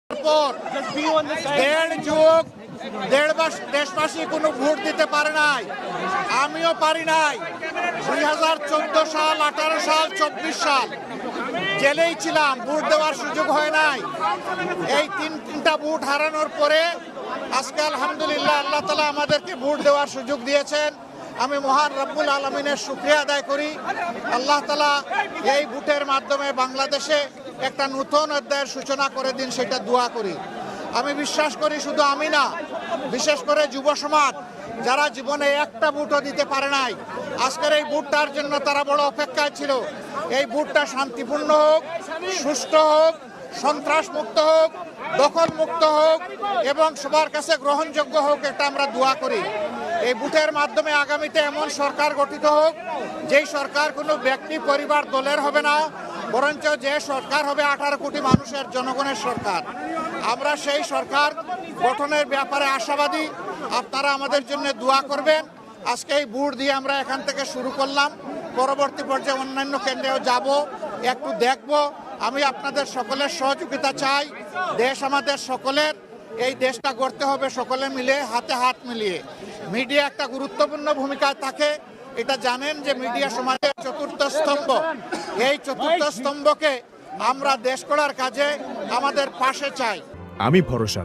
পর দেড় মাস দেশবাসী কোনো ভোট দিতে পারে নাই, আমিও পারি নাই। 2014 সাল, 18 সাল, 24 সাল জেলেই ছিলাম, ভোট দেওয়ার সুযোগ হয় নাই। এই তিনটা ভোট হারানোর পরে আজকে আলহামদুলিল্লাহ আল্লাহ তাআলা আমাদেরকে ভোট দেওয়ার সুযোগ দিয়েছেন। আমি মহান রব্বুল আলমিনের শুকরিয়া আদায় করি। আল্লাহ তাআলা এই ভোটের মাধ্যমে বাংলাদেশে একটা নতুন অধ্যায়ের সূচনা করে দিন, সেটা দোয়া করি। আমি বিশ্বাস করি শুধু আমি না, বিশেষ করে যুব সমাজ যারা জীবনে একটা ভোটও দিতে পারে নাই, আজকের এই ভোটটার জন্য তারা বড় অপেক্ষায় ছিল। এই ভোটটা শান্তিপূর্ণ হোক, সুষ্ঠু হোক, সন্ত্রাস মুক্ত হোক, দখল মুক্ত হোক এবং সবার কাছে গ্রহণযোগ্য হোক, এটা আমরা দোয়া করি। এই ভোটের মাধ্যমে আগামীতে এমন সরকার গঠিত হোক যেই সরকার কোনো ব্যক্তি, পরিবার, দলের হবে না, বরঞ্চ যে সরকার হবে 18 কোটি মানুষের, জনগণের সরকার। আমরা সেই সরকার গঠনের ব্যাপারে আশাবাদী। আপনারা আমাদের জন্য দোয়া করবেন। আজকে এই ভোট দিয়ে আমরা এখান থেকে শুরু করলাম, পরবর্তী পর্যায়ে অন্যান্য কেন্দ্রেও যাব, একটু দেখব। আমি আপনাদের সকলের সহযোগিতা চাই। দেশ আমাদের সকলের, এই দেশটা গড়তে হবে সকলে মিলে, হাতে হাত মিলিয়ে। মিডিয়া একটা গুরুত্বপূর্ণ ভূমিকায় থাকে, এটা জানেন যে মিডিয়া সমাজের চতুর্থ স্তম্ভ। এই চতুর্থ স্তম্ভকে আমরা দেশ গড়ার কাজে আমাদের পাশে চাই। আমি ভরসা